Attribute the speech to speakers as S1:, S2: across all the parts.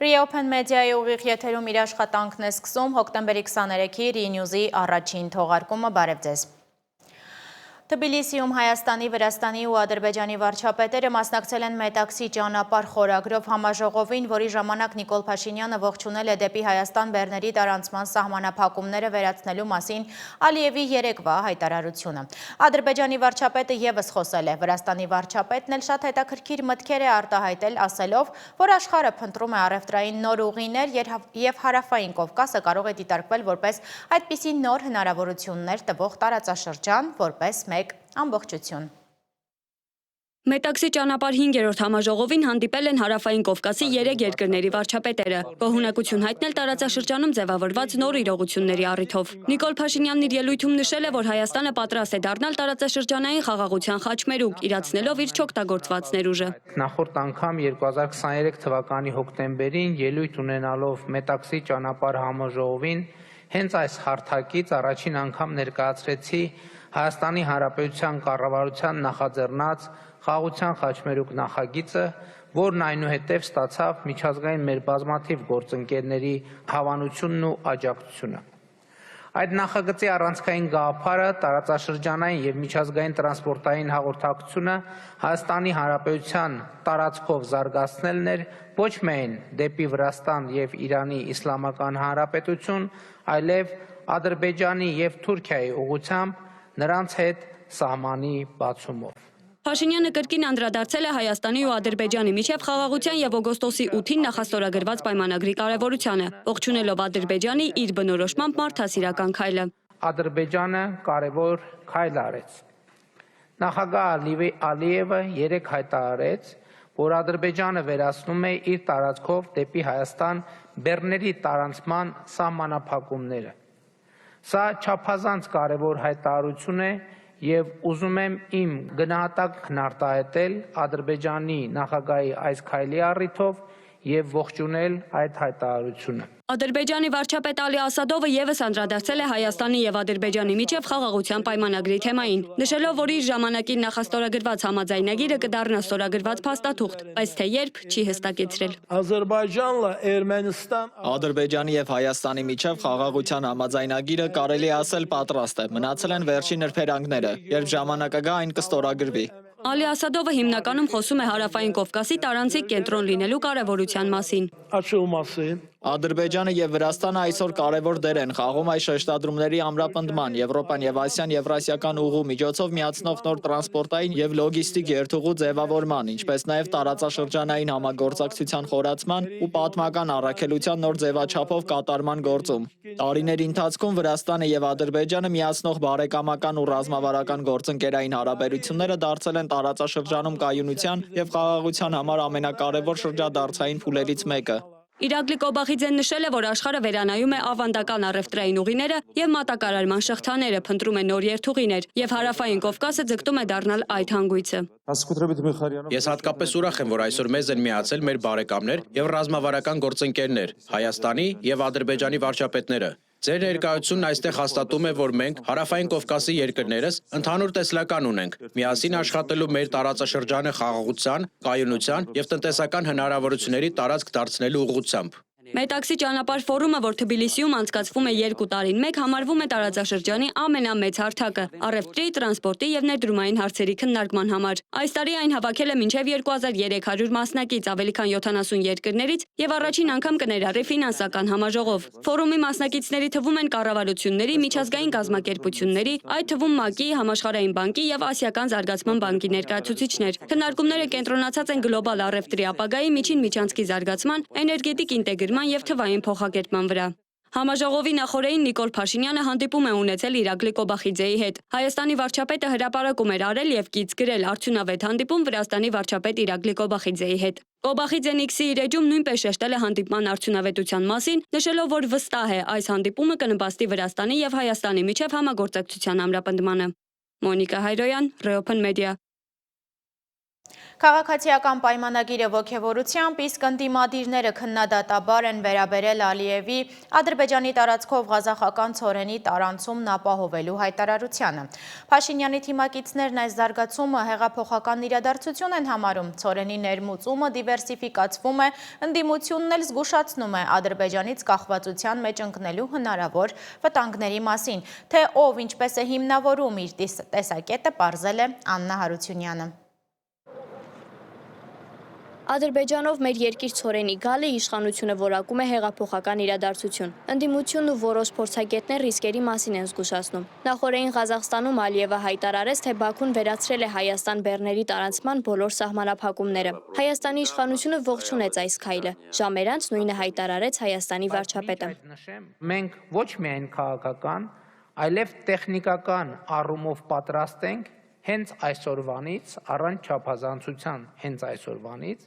S1: Reopen Media-ի ուղիղ եթերում իր աշխատանքն է սկսում հոկտեմբերի 23-ի ReNews-ի առաջին թողարկումը, բարև ձեզ։ Թբիլիսիում Հայաստանի, Վրաստանի ու Ադրբեջանի վարչապետերը մասնակցել են Մետաքսի ճանապարհ խորագրով համաժողովին, որի ժամանակ Նիկոլ Փաշինյանը ողջունել է դեպի Հայաստան բեռների տարանցման սահմանափակումները վերացնելու մասին Ալիևի երեկվա հայտարարությունը։ Ադրբեջանի վարչապետը ևս խոսել է, Վրաստանի վարչապետն էլ շատ հետաքրքիր մտքեր է արտահայտել, ասելով, որ աշխարհը փնտրում է առևտրային նոր ուղիներ եւ հարավային Կովկասը կարող է դիտարկվել որպես այդպիսի նոր հնարավորություններ տվող տարածաշրջան, որպես ամբողջություն։
S2: Մետաքսի ճանապարհ 5-րդ համաժողովին հանդիպել են հարավային Կովկասի 3 երկրների վարչապետերը, գոհունակություն հայտնել տարածաշրջանում ձևավորված նոր իրողությունների առիթով։ Նիկոլ Փաշինյանն իր ելույթում նշել է, որ Հայաստանը պատրաստ է դառնալ տարածաշրջանային խաղաղության խաչմերուկ, իրացնելով իր չօգտագործված ներուժը։
S3: Նախորդ անգամ 2023 թվականի հոկտեմբերին ելույթ ունենալով Մետաքսի ճանապարհ համաժողովին հենց այս հարթակից առաջին անգամ ներկայացրեցի Հայաստանի Հանրապետության կառավարության նախաձեռնած խաղաղության խաչմերուկ նախագիծը, որն այնուհետև ստացավ միջազգային մեր բազմաթիվ գործընկերների հավանությունն ու աջակցությունը։ Այդ նախագծի առանցքային գաղափարը տարածաշրջանային եւ միջազգային տրանսպորտային հաղորդակցությունը Հայաստանի Հանրապետության տարածքով զարգացնելն էր ոչ միայն դեպի Վրաստան եւ Իրանի Իսլամական Հանրապետություն, այլև Ադրբեջանի եւ Թուրքիայի ուղղությամբ նրանց հետ սահմանի բացումով։
S2: Փաշինյանը կրկին անդրադարձել է Հայաստանի ու Ադրբեջանի միջև խաղաղության եւ օգոստոսի 8-ին նախաստորագրված պայմանագրի կարեւորությանը, ողջունելով Ադրբեջանի իր բնորոշմամբ մարդասիրական քայլը։
S3: Ադրբեջանը կարևոր քայլ արեց։ Նախագահ Ալիևը երեկ հայտարարեց, որ Ադրբեջանը վերացնում է իր տարածքով դեպի Հայաստան բեռների տարանցման սահմանափակումները։ Սա չափազանց կարևոր հայտարարություն է եւ ուզում եմ իմ գնահատակն արտահայտել Ադրբեջանի նախագահի այս քայլի առիթով եւ ողջունել այդ հայտարարությունը։
S2: Ադրբեջանի վարչապետ Ալի Ասադովը ևս անդրադարձել է Հայաստանի եւ Ադրբեջանի միջև խաղաղության պայմանագրի թեմային, նշելով, որ իր ժամանակին նախաստորագրված համաձայնագիրը կդառնա ստորագրված փաստաթուղթ, բայց թե երբ չի հստակեցրել։
S4: Ադրբեջանի եւ Հայաստանի միջև խաղաղության համաձայնագիրը կարելի ասել պատրաստ է, մնացել են վերջին նրբերանգները, երբ ժամանակը գա այն կստորագրվի։
S2: Ալի Ասադովը հիմնականում խոսում է հարավային Կովկասի տարանցիկ կենտրոն լինելու կարևորության մասին։
S4: Ադրբեջանը եւ Վրաստանը այսօր կարևոր դեր են խաղում այս շեշտադրումների ամրապնդման, Եվրոպան եւ Ասիան եվրասիական ուղու միջոցով միացնող նոր տրանսպորտային եւ լոգիստիկ երթուղու ձևավորման, ինչպես նաեւ տարածաշրջանային համագործակցության խորացման ու պատմական առաքելության նոր ձևաչափով կատարման գործում։ Տարիների ընթացքում Վրաստանը եւ Ադրբեջանը միացնող բարեկամական ու ռազմավարական գործընկերային հարաբերությունները դարձել են տարածաշրջանում կայունության եւ խաղաղության համար ամենակարևոր շրջադարձային փուլերից մեկը։
S2: Իրակլի Կոբախիձեն նշել է, որ աշխարհը վերանայում է ավանդական առևտրային ուղիները եւ մատակարարման շղթաները, փնտրում է նոր երթուղիներ եւ հարավային Կովկասը ձգտում է դառնալ այդ հանգույցը։
S5: Ես հատկապես ուրախ եմ, որ այսօր մեզ են միացել մեր բարեկամներ եւ ռազմավարական գործընկերներ, Հայաստանի եւ Ադրբեջանի վարչապետները։ Ձեր ներկայությունն այստեղ հաստատում է, որ մենք հարավային Կովկասի երկրներս ընդհանուր տեսլական ունենք, միասին աշխատելու մեր տարածաշրջանը խաղաղության, կայունության եւ տնտեսական հնարավորությունների տարածք դարձնելու ուղղությամբ։
S2: Մետաքսի ճանապարհ ֆորումը, որ Թբիլիսիում անցկացվում է 2 տարին մեկ, համարվում է տարածաշրջանի ամենամեծ հարթակը առևտրի, տրանսպորտի եւ ներդրումային հարցերի քննարկման համար։ Այս տարի այն հավաքել է մինչև 2300 մասնակից ավելի քան 70 երկրներից եւ առաջին անգամ կներառի ֆինանսական համաժողով։ Ֆորումի մասնակիցների թվում են կառավարությունների, միջազգային կազմակերպությունների, այդ թվում ՄԱԿ-ի, Համաշխարհային բանկի եւ Ասիական զարգացման բանկի ներկայացուցիչներ։ Քննարկումները կենտրոնացած են գլոբալ առևտրի ապագայի, միջին միջանցքի զարգացման, էներգետիկ ինտեգրման եւ թվային փոխակերպման վրա։ Համաժողովի նախօրեին Նիկոլ Փաշինյանը հանդիպում է ունեցել Իրակլի Կոբախիձեի հետ։ Հայաստանի վարչապետը հրապարակում էր արել եւ գիծ գրել արդյունավետ հանդիպում Վրաստանի վարչապետ Իրակլի Կոբախիձեի հետ։ Կոբախիձեն X-ի իր էջում նույնպես շեշտել է հանդիպման արդյունավետության մասին, նշելով, որ վստահ է այս հանդիպումը կնպաստի Վրաստանի եւ Հայաստանի միջև համագործակցության ամրապնդմանը։ Մոնիկա Հայրոյան, Reopen Media։
S1: Քաղաքացիական պայմանագիրը ոգևորությամբ, իսկ ընդդիմադիրները քննադատաբար են վերաբերել Ալիևի Ադրբեջանի տարածքով ղազախական ցորենի տարանցումն ապահովելու հայտարարությանը։ Փաշինյանի թիմակիցներն այս զարգացումը հեղափոխական իրադարձություն են համարում, ցորենի ներմուծումը դիվերսիֆիկացվում է, ընդդիմությունն էլ զգուշացնում է Ադրբեջանից կախվածության մեջ ընկնելու հնարավոր վտանգների մասին, թե ով ինչպես է հիմնավորում իր տեսակետը, պարզել է Աննա Հարությունյանը։
S6: Ադրբեջանով մեր երկիր ցորենի գալը իշխանությունը որակում է հեղափոխական իրադարձություն։ Ընդդիմությունն ու որոշ փորձագետներ ռիսկերի մասին են զգուշացնում։ Նախորդին Ղազախստանում Ալիևը հայտարարեց, թե Բաքուն վերացրել է Հայաստան-Բեռների տարանցման բոլոր սահմանափակումները։ Հայաստանի իշխանությունը ողջունեց այս քայլը։ Ժամեր անց նույնը հայտարարեց Հայաստանի վարչապետը։
S3: Մենք ոչ միայն քաղաքական, այլև տեխնիկական առումով պատրաստ ենք հենց այսօրվանից, առանց չափազանցության հենց այսօրվանից,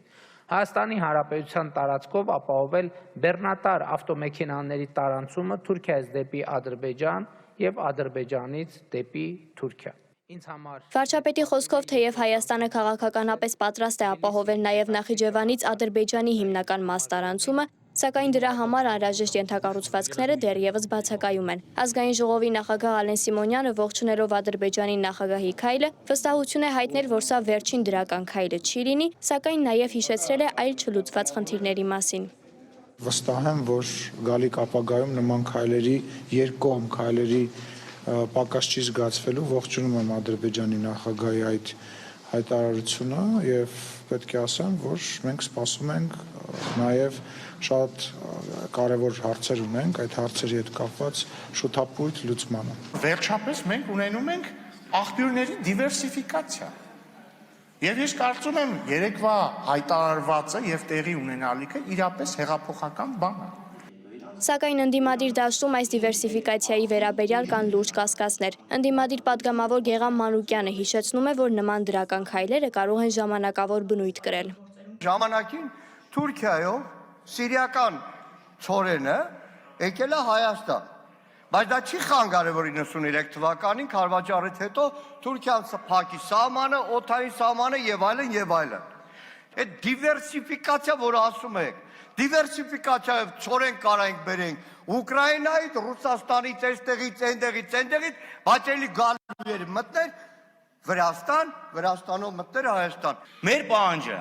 S3: Հայաստանի Հանրապետության տարածքով ապահովել բեռնատար ավտոմեքենաների տարանցումը Թուրքիայից դեպի Ադրբեջան եւ Ադրբեջանից դեպի Թուրքիա։
S6: Վարչապետի խոսքով, թեև Հայաստանը քաղաքականապես պատրաստ է ապահովել նաև Նախիջևանից Ադրբեջանի հիմնական մաս տարանցումը, սակայն դրա համար անհրաժեշտ ենթակառուցվածքները դեռևս բացակայում են։ Ազգային ժողովի նախագահ Ալեն Սիմոնյանը ողջունելով Ադրբեջանի նախագահի քայլը, վստահություն է հայտնել, որ սա վերջին դրական քայլը չի լինի, սակայն նաև հիշեցրել է այլ չլուծված խնդիրների մասին։
S7: Վստահ եմ, որ գալիք ապագայում նման քայլերի, երկկողմ քայլերի պակաս չի զգացվելու, ողջունում եմ Ադրբեջանի նախագահի այդ հայտարարությունը եւ պետք է ասեմ, որ մենք սպասում ենք նաեւ շատ կարևոր հարցեր ունենք, այդ հարցերի հետ կապված շուտապույտ լուծմանը։
S8: Վերջապես մենք ունենում ենք աղբյուրների դիվերսիֆիկացիա։ Եվ ես կարծում եմ երեկվա հայտարարվածը եւ տեղի ունենալիքը իրապես հեղափոխական բան է։
S6: Սակայն ընդդիմադիր դաշտում այս դիվերսիֆիկացիայի վերաբերյալ կան լուրջ կասկածներ։ Ընդդիմադիր պատգամավոր Գեղամ Մանուկյանը հիշեցնում է, որ նման դրական քայլերը կարող են ժամանակավոր բնույթ կրել։
S9: Ժամանակին Թուրքիայով սիրիական ցորենը եկել է Հայաստան, բայց դա չի խանգարել, որ 93 թվականին Քարվաճարից հետո Թուրքիան փակի սահմանը, օդային սահմանը եւ այլն եւ այլն։ Այդ դիվերսիֆիկացիա, որ ասում եք, դիվերսիֆիկացիայով ցորեն կարանք բերենք Ուկրաինայից, Ռուսաստանից, այնտեղից, բայց էլի գալու էր մտներ Վրաստան, Վրաստանով մտներ Հայաստան։
S8: Մեր պահանջը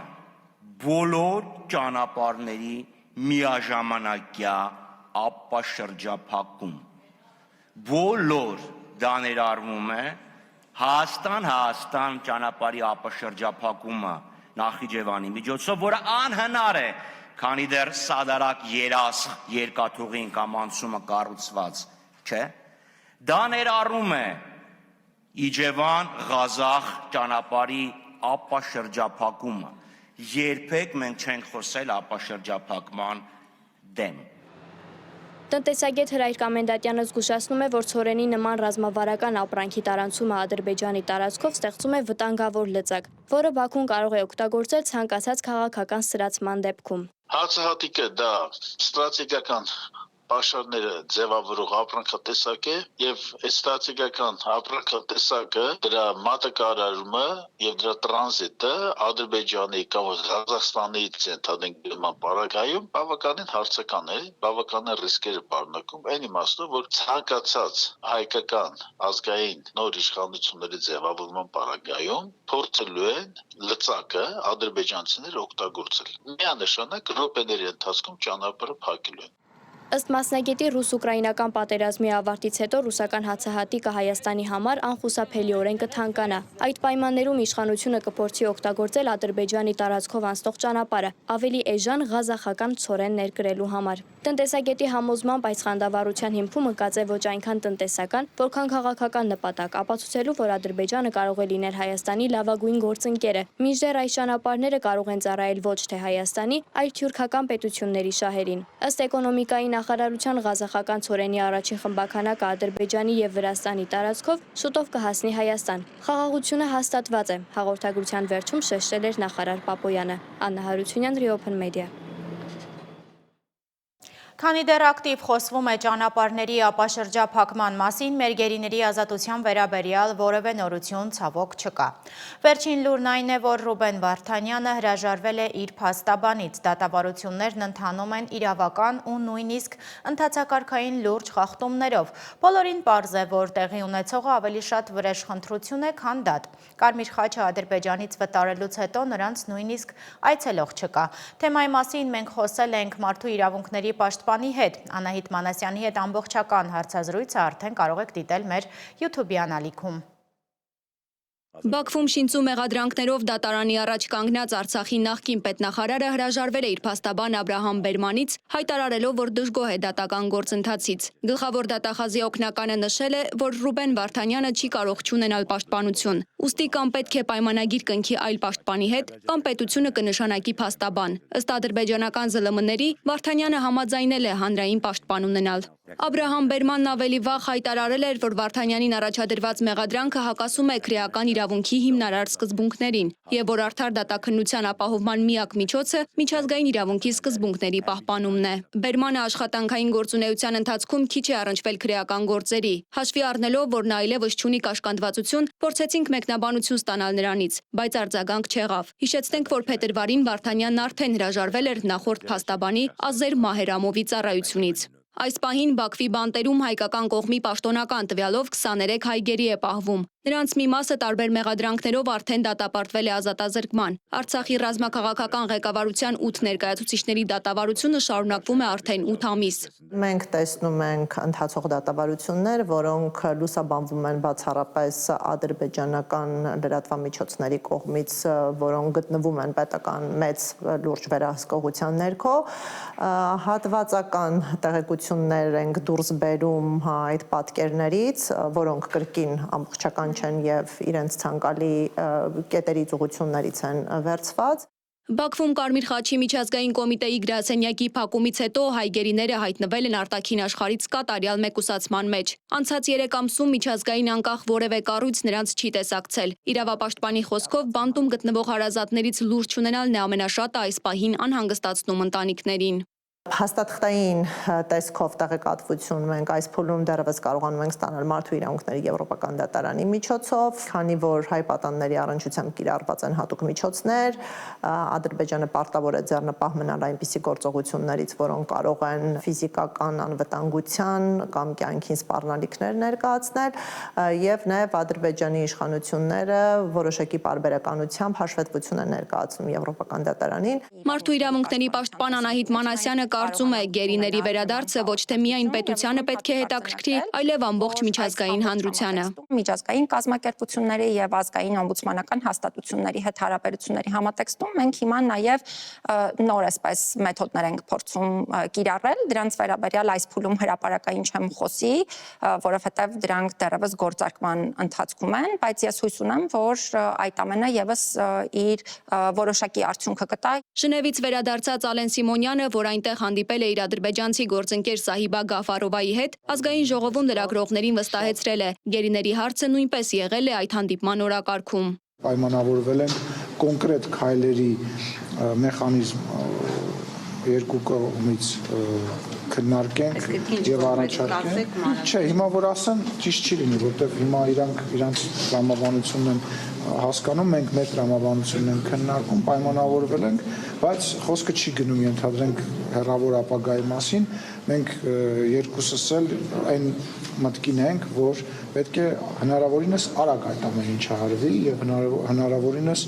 S8: բոլոր ճանապարհների միաժամանակյա ապաշրջափակում։ Բոլոր դա ներառվում է Հայաստան ճանապարհի ապաշրջափակումը Նախիջևանի միջոցով, որը անհնար է, քանի դեռ սադարակ երասխ երկաթուղին կամ անցումը կառուցված չէ։ Դա ներառում է Իջևան Ղազախ ճանապարհի ապաշրջափակումը։ Երբեք մենք չենք խոսել ապաշրջափակման դեմ։
S6: Տնտեսագետ Հրայր Կամենդատյանը զգուշացնում է, որ ցորենի նման ռազմավարական ապրանքի տարանցումը Ադրբեջանի տարածքով ստեղծում է վտանգավոր լծակ, որը Բաքուն կարող է օգտագործել ցանկացած քաղաքական սրացման դեպքում։
S10: Հացահատիկը դա ստրատեգիական պաշարները ձևավորող ապրանքատեսակ է եւ այդ ստրատեգիական ապրանքատեսակը դրա մատակարարումը եւ դրա տրանզիտը Ադրբեջանի կամ Ղազախստանից ընդհանրենք դրման պարագայում բավականին հարցական է, բավականին ռիսկերը պարունակում, այն իմաստով, որ ցանկացած հայկական ազգային նոր իշխանությունների ձևավորման պարագայում փորձելու են լծակը ադրբեջանցիները օգտագործել։ Միանշանակ րոպեների ընթացքում ճանապարհը փակելու են։
S6: Ըստ մասնագետի ռուս-ուկրաինական պատերազմի ավարտից հետո ռուսական հացահատիկը Հայաստանի համար անխուսափելիորեն կթանկանա։ Այդ պայմաններում իշխանությունը կփորձի օգտագործել Ադրբեջանի տարածքով անցնող ճանապարհը, ավելի էժան ղազախական ցորեն ներկրելու համար։ Տնտեսագետի համոզմամբ այս խանդավառության հիմքում ընկած է ոչ այնքան տնտեսական, որքան քաղաքական նպատակ, ապացուցելու, որ Ադրբեջանը կարող է լինել Հայաստանի լավագույն գործընկերը, մինչդեռ այս ճանապարհները կարող են ծառայել ոչ թե Հայաստանի, այլ թյուրքական պետությունների շահերին։ Ըստ էկոնոմիկայի նախարարության ղազախական ցորենի առաջին խմբականակը Ադրբեջանի եւ Վրաստանի տարածքով շուտով կհասնի Հայաստան։ Խաղաղությունը հաստատված է, հաղորդագրության վերջում շեշտել էր նախարար Պապոյանը։ Աննա Հարությունյան, Open Media։
S1: Քանի դեռ ակտիվ խոսվում է ճանապարհների ապաշրջափակման մասին, մեր գերիների ազատության վերաբերյալ որևէ նորություն ցավոք չկա։ Վերջին լուրն այն է, որ Ռուբեն Վարդանյանը հրաժարվել է իր փաստաբանից։ Դատավարություններն ընթանում են իրավական ու նույնիսկ ընթացակարգային լուրջ խախտումներով։ Բոլորին պարզ է, որ տեղի ունեցողը ավելի շատ վրեժխնդրություն է, քան դատ։ Կարմիր խաչը Ադրբեջանից վտարելուց հետո նրանց նույնիսկ այցելող չկա։ Թեմայի մասին մենք խոսել ենք մարդու իրավունքների պաշտպանի հետ, Անահիտ Մանասյանի հետ ամբողջական հարցազրույցը արդեն կարող եք դիտել մեր YouTube-յան ալիքում։
S2: Բաքվում շինծու մեղադրանքներով դատարանի առաջ կանգնած Արցախի նախկին պետնախարարը հրաժարվել է իր փաստաբան Աբրահամ Բերմանից, հայտարարելով, որ դժգոհ է դատական գործընթացից։ Գլխավոր դատախազի օգնականը նշել է, որ Ռուբեն Վարդանյանը չի կարող չունենալ պաշտպանություն։ Ուստի կամ պետք է պայմանագիր կնքի այլ պաշտպանի հետ, կամ պետությունը կնշանակի փաստաբան։ Ըստ ադրբեջանական ԶԼՄ-ների, Վարդանյանը համաձայնել է հանրային պաշտպան ունենալ։ Աբրահամ Բերմանն ավելի վաղ հայտարարել էր, որ Վարդանյանին առաջադրված մեղադրանքը հակասում է քրեական իրավունքի հիմնարար սկզբունքներին եւ որ արդար դատաքննության ապահովման միակ միջոցը միջազգային իրավունքի սկզբունքների պահպանումն է։ Բերմանը աշխատանքային գործունեության ընթացքում քիչ է առնչվել քրեական գործերի։ Հաշվի առնելով, որ նա այլևս չունի կաշկանդվածություն, փորձեցինք մեկնաբանություն ստանալ նրանից, բայց արձագանք չեղավ։ Հիշեցնենք, որ փետրվարին Վարդանյանն արդեն հրաժարվել էր նախորդ փաստաբանի Ազեր Մահերամովի ծառայությունից։ Այս պահին Բաքվի բանտերում հայկական կողմի պաշտոնական տվյալով 23 հայ գերի է պահվում։ Նրանց մի մասը տարբեր մեղադրանքներով արդեն դատապարտվել է ազատազրկման։ Արցախի ռազմաքաղաքական ղեկավարության 8 ներկայացուցիչների դատավարությունը շարունակվում է արդեն 8 ամիս։
S11: Մենք տեսնում ենք ընթացող դատավարություններ, որոնք լուսաբանվում են բացառապես ադրբեջանական լրատվամիջոցների կողմից, որոնք գտնվում են պետական մեծ լուրջ վերահսկողության ներքո, հատվածական տեղեկություններ ենք դուրս բերում այդ պատկերներից, որոնք կրկին ամբողջական չեն եւ իրենց ցանկալի կետերից ուղղություններից են վերցված։
S2: Բաքվում Կարմիր խաչի միջազգային կոմիտեի գրասենյակի փակումից հետո հայ գերիները հայտնվել են արտաքին աշխարհից կատարյալ մեկուսացման մեջ։ Անցած 3 ամսում միջազգային անկախ որևէ կառույց նրանց չի տեսակցել։ Իրավապաշտպանի խոսքով բանտում գտնվող հարազատներից լուրջ չունենալն է ամենաշատը այս պահին անհանգստացնում ընտանիքներին։
S11: Հաստատքային տեսքով տեղեկատվություն մենք այս փուլում դեռևս կարողանում ենք ստանալ Մարդու իրավունքների Եվրոպական դատարանի միջոցով, քանի որ հայ պատանների առնչությամբ կիրառված են հատուկ միջոցներ, Ադրբեջանը պարտավոր է ձեռնպահ մնալ այնպիսի գործողություններից, որոնք կարող են ֆիզիկական անվտանգության կամ կյանքին սպառնալիքներ ներկայացնել, եւ նաեւ Ադրբեջանի իշխանությունները որոշակի պարբերականությամբ հաշվետվություն են ներկայացնում Եվրոպական դատարանին։
S2: Մարդու իրավունքների պաշտպան Անահիտ Մանասյանը կարծում է գերիների վերադարձը ոչ թե միայն պետությանը պետք է հետաքրքրի, այլև ամբողջ միջազգային հանրությանը։
S12: Միջազգային կազմակերպությունների եւ ազգային օմբուդսմանական հաստատությունների հետ հարաբերությունների համատեքստում մենք հիմա նաեւ նոր այսպես մեթոդներ ենք փորձում կիրառել, դրանց վերաբերյալ այս փուլում հրապարակային չեմ խոսի, որովհետեւ դրանք դեռևս գործարկման ընթացքում են, բայց ես հույս ունեմ, որ այդ ամենը եւս իր որոշակի արդյունքը կտա։
S2: Ժնևից վերադարձած Ալեն Սիմոնյանը, որ այնտեղ հանդիպել է իր ադրբեջանցի գործընկեր Սահիբա Գաֆարովայի հետ, ազգային ժողովում լրագրողներին վստահեցրել է, գերիների հարցը նույնպես եղել է այդ հանդիպման օրակարգում։
S7: Պայմանավորվել են կոնկրետ քայլերի մեխանիզմ երկու կողմից քննարկենք եւ առաջարկենք։ Չէ, հիմա որ ասեմ, ճիշտ չի լինի, որտեղ հիմա իրանք տրամաբանությունն են հասկանում, մենք մեր տրամաբանությունն ենք քննարկում, պայմանավորվել ենք, բայց խոսքը չի գնում ենթադրենք հեռավոր ապագայի մասին, մենք երկուսս էլ այն մտքին ենք, որ պետք է հնարավորինս արագ այդ ամեն ինչը արվի եւ հնարավորինս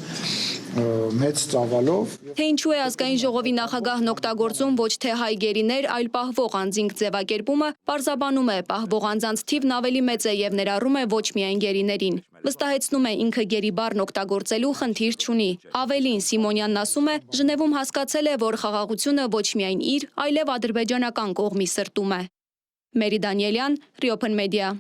S7: մեծ ծավալով։
S2: Թե ինչու է ազգային ժողովի նախագահն օգտագործում ոչ թե հայ գերիներ, այլ պահվող անձինք ձևակերպումը, պարզաբանում է, պահվող անձանց թիվն ավելի մեծ է եւ ներառում է ոչ միայն գերիներին։ Վստահեցնում է ինքը գերի բառն օգտագործելու խնդիր չունի։ Ավելին Սիմոնյանն ասում է, Ժնևում հասկացել է, որ խաղաղությունը ոչ միայն իր, այլև ադրբեջանական կողմի սրտում է։ Մերի Դանիելյան, Open Media։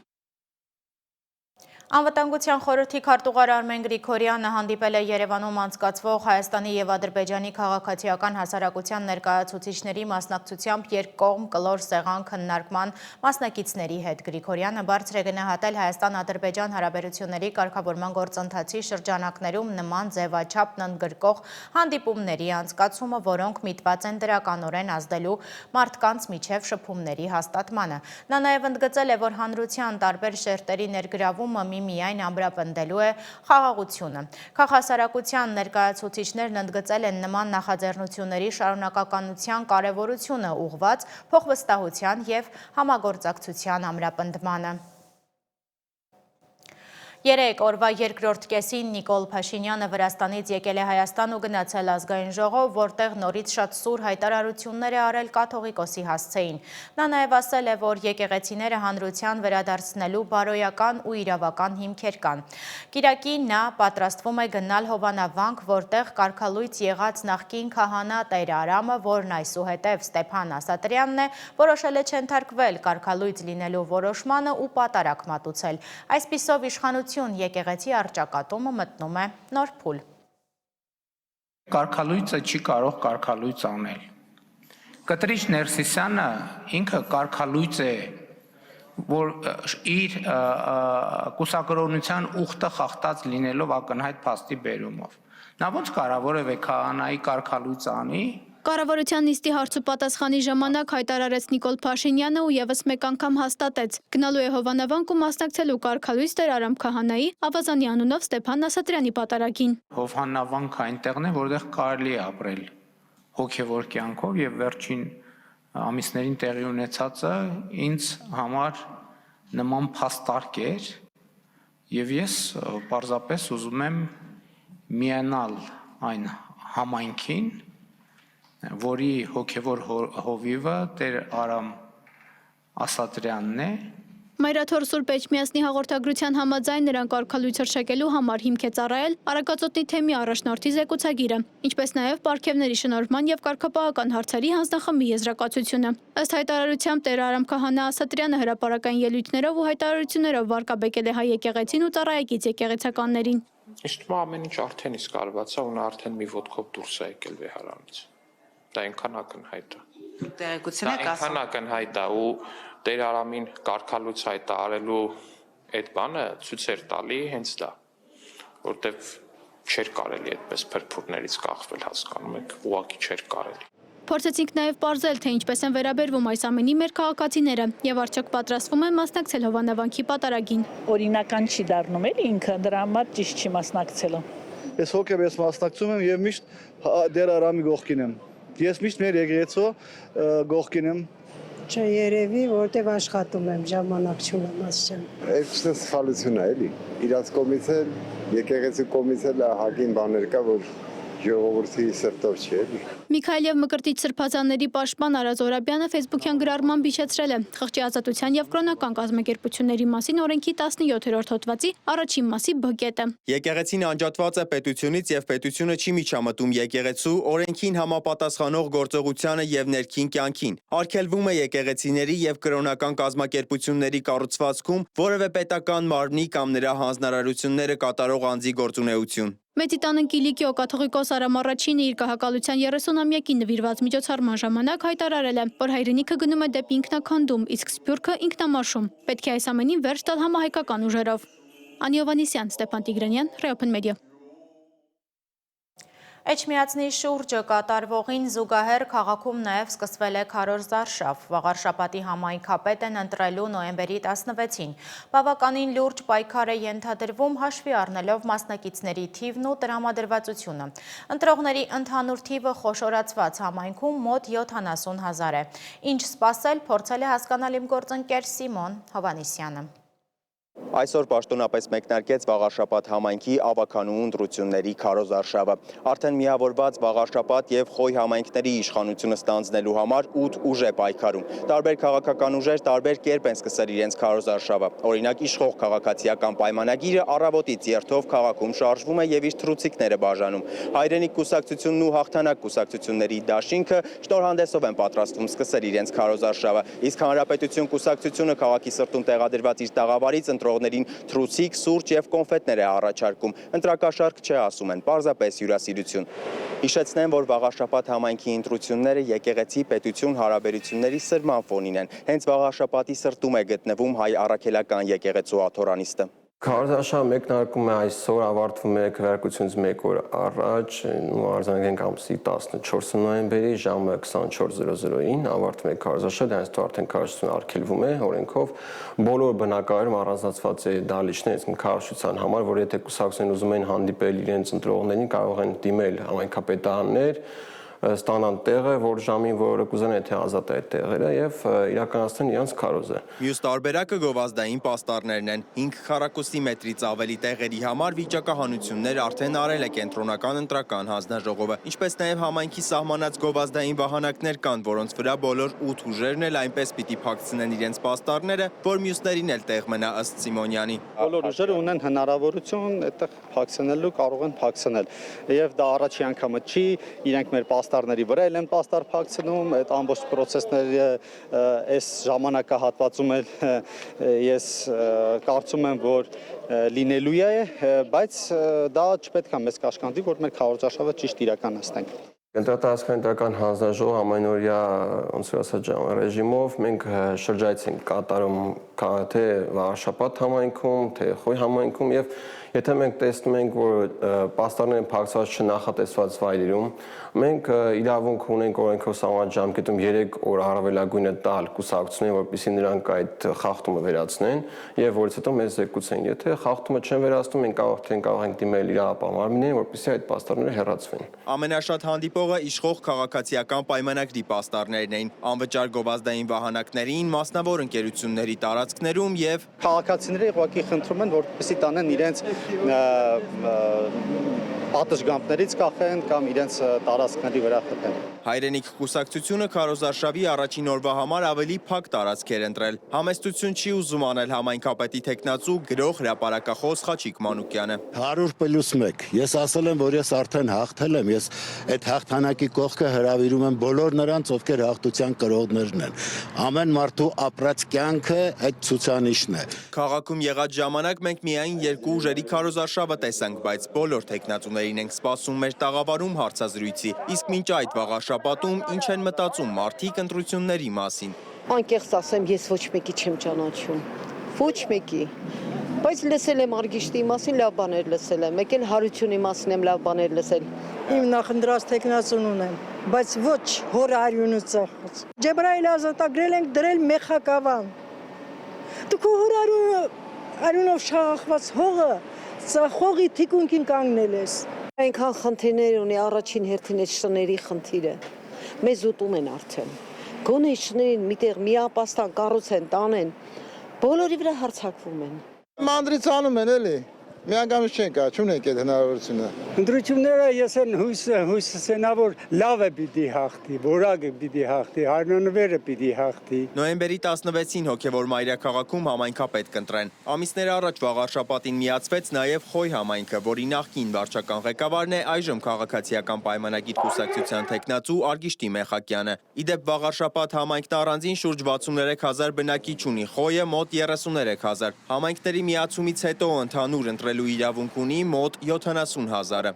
S1: Անվտանգության խորհրդի քարտուղար Արմեն Գրիգորյանը հանդիպել է Երևանում անցկացվող Հայաստանի և Ադրբեջանի քաղաքացիական հասարակության ներկայացուցիչների մասնակցությամբ երկկողմ կլոր սեղան քննարկման մասնակիցների հետ։ Գրիգորյանը բարձր է գնահատել Հայաստան-Ադրբեջան հարաբերությունների կարգավորման գործընթացի շրջանակներում նման ձևաչափն ընդգրկող հանդիպումների անցկացումը, որոնք միտված են դրականորեն ազդելու մարդկանց միջև շփումների հաստատմանը։ Նա նաև ընդգծել է, որ հանրության տարբեր շերտերի ներգրավումը միայն ամրապնդելու է խաղաղությունը։ Քաղաքասարակության ներկայացուցիչներն ընդգծել են նման նախաձեռնությունների շարունակականության կարևորությունը ուղղված փոխվստահության և համագործակցության ամրապնդմանը։ 3 օրվա երկրորդ կեսին Նիկոլ Փաշինյանը Վրաստանից եկել է Հայաստան ու գնացել ազգային ժողով, որտեղ նորից շատ սուր հայտարարություններ է արել կաթողիկոսի հասցեին։ Նա նաև ասել է, որ եկեղեցիները հանրության վերադարձնելու բարոյական ու իրավական հիմքեր կան։ Կիրակի նա պատրաստվում է գնալ Հովանավանք, որտեղ կարգալույծ եղած նախկին քահանա Տեր Արամը, որն այսուհետև Ստեփան Ասատրյանն է, որոշել է չենթարկվել կարգալույծ լինելու որոշմանը ու պատարակ մատուցել։ Այսպիսով իշխանություն եկեղեցի առճակատումը մտնում է նոր փուլ։
S3: Կարգալույծը չի կարող կարգալույծ անել։ Կտրիչ Ներսիսյանը ինքը կարգալույծ է, որ իր կուսակրոնության ուխտը խախտած լինելով ակնհայտ փաստի բերումով։ Նա ոնց կարող որևէ քահանայի կարգալույծ անի։
S6: Կառավարության նիստի հարց ու պատասխանի ժամանակ հայտարարեց Նիկոլ Փաշինյանը ու եւս մեկ անգամ հաստատեց. գնալու է Հովանավանք ու մասնակցելու կարգալույծ Տեր Արամ քահանայի Ավազանի անունով Ստեփան Ասատրյանի պատարագին։
S3: Հովանավանքը այնտեղն է, որտեղ կարելի է ապրել հոգևոր կյանքով եւ վերջին ամիսներին տեղի ունեցածը ինձ համար նման փաստարկ էր եւ ես պարզապես ուզում եմ միանալ այն համայնքին, որի հոգևոր հովիվը Տեր Արամ Ասատրյանն է։
S6: Մայրաթոր Սուրբ Էջմիածնի հաղորդագրության համաձայն նրան կարգալույց հրշակելու համար հիմք է ծառայել Արագածոտնի թեմի առաջնորդի զեկուցագիրը, ինչպես նաև պարգևների շնորհման եւ կարգապահական հարցերի հանձնախմբի եզրակացությունը։ Ըստ հայտարարությամբ Տեր Արամ քահանա Ասատրյանը հրապարակային ելույթներով ու հայտարարություններով վարկաբեկել է հայ եկեղեցին ու ծառայեկից եկեղեցականներին։
S13: Իշտ ամեն ինչ արդեն իսկ արված է ու նա արդեն մի ոտքով դուրս է եկել Վեհարանից։ Դա այնքան ակնհայտ է։
S14: Տեղեկություն եք ասում։
S13: Այնքան ակնհայտ է ու Տեր Արամին կարգալույց հայտարարելու այդ բանը ցույց էր տալի հենց դա, որտեվ չէր կարելի այդպես փրփուրներից կախվել, հասկանում եք, ուղղակի չէր կարելի։
S6: Փորձեցինք նաև պարզել, թե ինչպես են վերաբերվում այս ամենի մեր քաղաքացիները եւ արդյոք պատրաստվում են մասնակցել Հովանավանքի պատարագին։
S14: Օրինական չի դառնում էլի ինքը, դրա համար ճիշտ չի մասնակցելու։
S15: Ես հոգեւ ես մասնակցում եմ եւ միշտ Տեր Արամի կողքին եմ։ Ես միշտ մեր եկեղեցու կողքին եմ։
S16: Չէ, երևի, որտեվ աշխատում եմ, ժամանակ չունեմ, ասեմ։
S17: Այս սխալություն է, էլի։ Իրաց կողմից էլ, եկեղեցու կողմից էլ հագին բաներ կա, որ ժողովրդի սրտով չէ, էլի։
S6: Միքայել եւ Մկրտիչ սրբազանների պաշտպան Արազ Օրաբյանը Facebook-յան գրառմամբ իջեցրել է խղճի ազատության եւ կրոնական կազմակերպությունների մասին օրենքի 17-րդ հոդվածի առաջին մասի բգետը։
S18: Եկեղեցին անջատված է պետությունից եւ պետությունը չի միջամտում եկեղեցու օրենքին համապատասխանող գործողությանը եւ ներքին կյանքին։ Արգելվում է եկեղեցիների եւ կրոնական կազմակերպությունների կառուցվածքում որևէ պետական մարմնի կամ նրա հանձնարարությունները կատարող անձի գործունեություն։
S6: Մեծիտանն Կիլիկիո կաթողիկոս Արամ Առաջինը իր կահակալության 30-ամյակին նվիրված միջոցառման ժամանակ հայտարարել է, որ հայրենիքը գնում է դեպի ինքնակոնդում, իսկ Սփյուռքը ինքնամարշում։ Պետք է այս ամենին վերջ տալ համահայկական ուժերով։ Անի Հովհաննիսյան, Ստեփան Տիգրանյան, Ռեոփն մեդիա։
S1: Էջմիածնի շուրջը կատարվողին զուգահեռ քաղաքում նաև սկսվել է քարոզարշավ։ Վաղարշապատի համայնքապետ են ընտրելու նոյեմբերի 16-ին։ Բավականին լուրջ պայքար է ենթադրվում հաշվի առնելով մասնակիցների թիվն ու տրամադրվածությունը։ Ընտրողների ընդհանուր թիվը խոշորացված համայնքում մոտ 70,000 է։ Ինչ սպասել, փորձել է հասկանալ իմ գործընկեր Սիմոն Հովհաննիսյանը։
S18: Այսօր պաշտոնապես մեկնարկեց Վաղարշապատ համայնքի ավականու ընտրությունների քարոզարշավը։ Արդեն միավորված Վաղարշապատ եւ Խոյ համայնքների իշխանությունը ստանձնելու համար 8 ուժ է պայքարում։ Տարբեր քաղաքական ուժեր տարբեր կերպ են սկսել իրենց քարոզարշավը։ Օրինակ իշխող քաղաքացիական պայմանագիրը առավոտից երթով քաղաքում շարժվում է եւ իր թռուցիկները բաժանում։ Հայրենիք կուսակցությունն ու Հաղթանակ կուսակցությունների դաշինքը շնորհանդեսով են պատրաստվում սկսել իրենց քարոզարշավը։ Իսկ Հանրապետություն կուսակցությունը քաղաքի սրտում տեղադրված իր տաղավարից ընտրողների զինվորներին թռուցիկ, սուրճ եւ կոնֆետներ է առաջարկում։ Ընտրակաշարք չէ, ասում են, պարզապես հյուրասիրություն։ Հիշեցնեմ, որ վաղաշաբաթ համայնքի ընտրությունները եկեղեցի պետություն հարաբերությունների սրման ֆոնին են։ Հենց վաղաշաբաթի սրտում է գտնվում հայ առաքելական եկեղեցու աթորանիստը։
S19: Քարոզարշավը մեկնարկում է այսօր, ավարտվում է քվեարկությունից 1 օր առաջ, արձանագրենք ամսի 14 նոյեմբերի ժամը 24:00-ին ավարտվում է քարոզարշավը, դրանից արդեն քարոզությունը արգելվում է օրենքով։ Բոլոր բնակարարում առանձնացված է դահլիճներ քարոզության համար, որ եթե կուսակցությունները ուզում են հանդիպել իրենց ընտրողներին, կարող են դիմել համայնքապետարաններ, ստանան տեղը, որ ժամին որը կուզեն, եթե ազատ է այդ տեղերը եւ իրականացնեն իրենց քարոզը։
S18: Մյուս տարբերակը գովազդային պաստառներն են։ 5 քառակուսի մետրից ավելի տեղերի համար վիճակահանություններ արդեն արել է կենտրոնական ընտրական հանձնաժողովը, ինչպես նաեւ համայնքի սահմանած գովազդային վահանակներ կան, որոնց վրա բոլոր 8 ուժերն էլ այնպես պիտի փակցնեն իրենց պաստառները, որ մյուսներին էլ տեղ մնա ըստ Սիմոնյանի։
S15: Բոլոր ուժերը ունեն հնարավորություն այդտեղ փակցնելու, կարող են փակցնել։ Եվ դա առաջի անգամը չի, իրենք մեր պաստառների վրա են պաստառ փակցնում, այդ ամբողջ process-ները այս ժամանակահատվածում էլ ես կարծում եմ, որ լինելու է, բայց դա չպետք է մեզ կաշկանդի, որ մեր քարոզարշավը ճիշտ իրականացնենք։
S19: Կենտրոնական ընտրական հանձնաժողովը ամենօրյա ոնց որ ասած ռեժիմով մենք շրջայց ենք կատարում թե վաղաշաբաթ համայնքում, թե Խոյ համայնքում եւ եթե մենք տեսնում ենք, որ պաստառները փակցված չնախատեսված վայրերում, մենք իրավունք ունենք օրենքով սահմանված ժամկետում 3 օր առավելագույնը տալ կուսակցություններին, որպեսզի նրանք այդ խախտումը վերացնեն եւ որից հետո մեզ զեկուցեն։ Եթե խախտումը չեն վերացնում, մենք կարող ենք դիմել իրավապահ մարմիններին, որպեսզի այդ պաստառները հեռացվեն։
S18: Ամենաշատ հանդիպողը իշխող քաղաքացիական պայմանագրի պաստառներն էին, անվճար գովազդային վահանակներին, մասնավոր ընկերությունների տարածքներում եւ
S15: քաղաքացիները ուղղակի խնդրում են, որպեսզի տանեն իրենց պատշգամբներից կախեն կամ իրենց տարածքների վրա խփեն։
S18: Հայրենիք կուսակցությունը քարոզարշավի առաջին օրվա համար ավելի փակ տարածքեր ընտրել։ Համեստություն չի ուզում անել համայնքապետի տեխնացու գրող հրապարակախոս Խաչիկ Մանուկյանը։
S20: 100+1։ Ես ասել եմ, որ ես արդեն հաղթել եմ, ես այդ հաղթանակի կողքը հրավիրում եմ բոլոր նրանց, ովքեր հաղթության կրողներն են։ Ամեն մարդու ապրած կյանքը այդ ցուցանիշն է։
S18: Քաղաքում եղած ժամանակ մենք միայն 2 ուժերի քարոզարշավը տեսանք, բայց բոլոր տեխնացուներին ենք սպասում մեր տաղավարում հարցազրույցի։ Իսկ մինչ այդ վաղաշաբաթում ինչ են մտածում մարդիկ ընտրությունների մասին։
S21: Անկեղծ ասեմ, ես ոչ մեկի չեմ ճանաչում։ Ոչ մեկի։ Բայց լսել եմ Արգիշտի մասին լավ բաներ լսել եմ, եկել Հարությունի մասին եմ լավ բաներ լսել։
S16: Իմ նախընտրած տեխնացուն ունեմ, բայց ոչ հոր արյունը ծախած։ Ջեբրայել ազատագրել ենք դրել մեխակավան։ Դուք հոր արյունով շաղախված հողը ծախողի թիկունքին կանգնել ես։
S21: Այնքան խնդիրներ ունի առաջին հերթին այդ շների խնդիրը։ Մեզ ուտում են արդեն։ Գոնե շներին միտեղ միապաստան կառուցեն, տանեն, բոլորի վրա հարձակվում են։
S15: Մանրից անում են էլի։ Մի անգամից չեն կա, չունենք այդ հնարավորությունը։
S22: Ընտրությունները ես են հույսս որ լավ է պիտի հաղթի, որակը պիտի հաղթի, հարյունվերը պիտի հաղթի։
S18: Նոյեմբերի 16-ին հոգևոր մայրաքաղաքում համայնքապետ կընտրեն։ Ամիսներ առաջ վաղաշաբաթին միացվեց նաև Խոյ համայնքը, որի նախկին վարչական ղեկավարն է այժմ քաղաքացիական պայմանագիր կուսակցության տեխնացու Արգիշտի Մեխակյանը։ Իդեպ վաղաշաբաթ համայնքն առանձին շուրջ 63000 բնակիչ ունի, Խոյը մոտ 33000։ Համայնքների միացումից հետո ընդհանուր ընտրելու իրավունք ունի մոտ 70000-ը։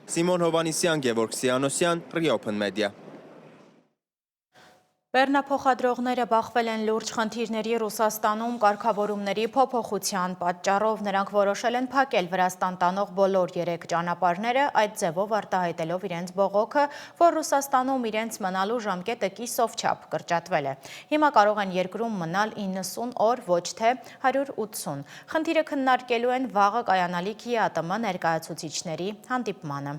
S18: Սիմոն Հովանիսյան, Գևորգ Սիանոսյան, Reopen Media։
S1: Բեռնափոխադրողները բախվել են լուրջ խնդիրների Ռուսաստանում կարգավորումների փոփոխության պատճառով նրանք որոշել են փակել Վրաստան տանող բոլոր 3 ճանապարհները, այդ ձևով արտահայտելով իրենց բողոքը, որ Ռուսաստանում իրենց մնալու ժամկետը կիսով չափ կրճատվել է։ Հիմա կարող են երկրում մնալ 90 օր, ոչ թե 180։ Խնդիրը քննարկելու են վաղը կայանալիք ՀԱՏՄ ներկայացուցիչների հանդիպմանը։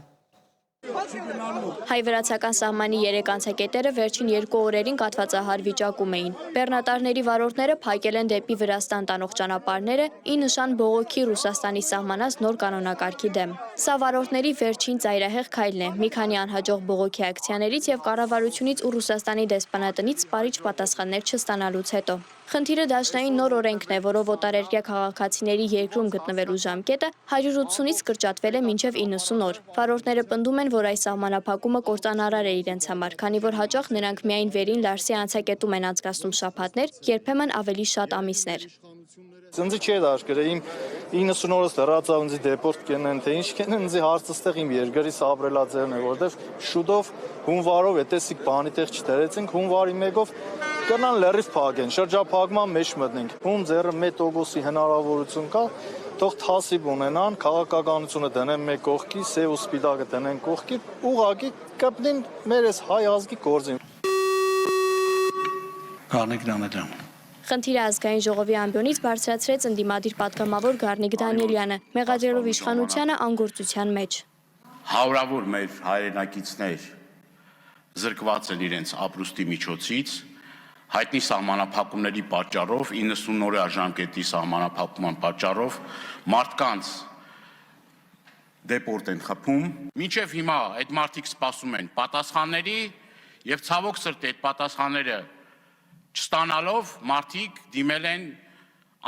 S6: Հայ-վրացական սահմանի 3 անցակետերը վերջին 2 օրերին կաթվածահար վիճակում էին։ Բեռնատարների վարորդները փակել են դեպի Վրաստան տանող ճանապարհները՝ ի նշան բողոքի Ռուսաստանի սահմանած նոր կանոնակարգի դեմ։ Սա վարորդների վերջին ծայրահեղ քայլն է՝ մի քանի անհաջող բողոքի ակցիաներից եւ կառավարությունից ու Ռուսաստանի դեսպանատնից սպառիչ պատասխաններ չստանալուց հետո։ Խնդիրը դաշնային նոր օրենքն է, որով օտարերկրյա քաղաքացիների երկրում գտնվելու ժամկետը 180-ից կրճատվել է մինչև 90 օր։ Վարորդները պնդում են, որ այս սահմանափակումը կործանարար է իրենց համար, քանի որ հաճախ նրանք միայն վերին Լարսի անցակետում են անցկացնում շաբաթներ, երբեմն ավելի շատ ամիսներ։
S4: Ինձ չի դաշկերը, իմ 90 օրս դրած ինձ դեպորտ կենեն, թե ինչ կենեն, ինձ հարցը ստեղ իմ երկրից ապրելաձևն է, որտեղ շուտով հունվարով էտեսիկ բանի տեղ չդրեցինք, հունվարի 1-ով կնան լրիվ փակեն, շրջափակման մեջ մտնենք։ Հում ձեռը 1% հնարավորություն կա, թող թասիբ ունենան, քաղաքականությունը դնեն մեկ կողքի, սև ու սպիտակը դնեն կողքի, ուղղակի կպնին մեր այս հայ ազգի գործին։
S8: Գարնիկ Դանիելյան։
S6: Խնդիրը ազգային ժողովի ամբիոնից բարձրացրեց ընդդիմադիր պատգամավոր Գառնիկ Դանիելյանը, մեղադրելով իշխանությանը անգործության մեջ։
S5: Հարյուրավոր մեր հայրենակիցներ զրկված են իրենց ապրուստի միջոցից, հայտնի սահմանափակումների պատճառով, 90 օրյա ժամկետի սահմանափակման պատճառով մարդկանց դեպորտ են խփում։ Մինչև հիմա այդ մարդիկ սպասում են պատասխանների եւ ցավոք սրտի այդ պատասխանները չստանալով մարդիկ դիմել են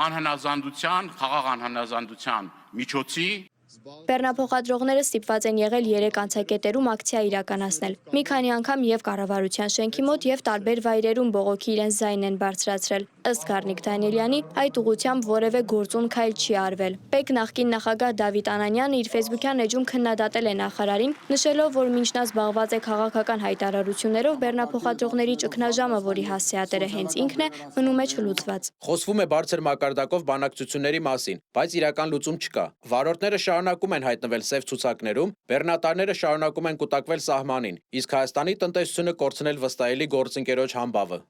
S5: անհնազանդության, խաղաղ անհնազանդության միջոցի։
S6: Բեռնափոխադրողները ստիպված են եղել 3 անցակետերում ակցիա իրականացնել։ Մի քանի անգամ եւ կառավարության շենքի մոտ եւ տարբեր վայրերում բողոքի իրենց ձայնն են բարձրացրել։ Ըստ Գառնիկ Դանիելյանի, այդ ուղղությամբ որևէ գործուն քայլ չի արվել։ ՊԵԿ նախկին նախագահ Դավիթ Անանյանը իր ֆեյսբուքյան էջում քննադատել է նախարարին, նշելով, որ մինչ նա զբաղված է քաղաքական հայտարարություններով, բեռնափոխադրողների ճգնաժամը, որի հասցեատերը հենց ինքն է, մնում է չլուծված։
S23: Խոսվում է բարձր մակարդակով բանակցությունների մասին, բայց իրական լուծում չկա։ Վարորդները շարունակում են հայտնվել սև ցուցակներում, բեռնատարները շարունակում են կուտակվել սահմանին, իսկ Հայաստանի տնտեսությունը կորցնել վստահելի գործընկերոջ համբավը։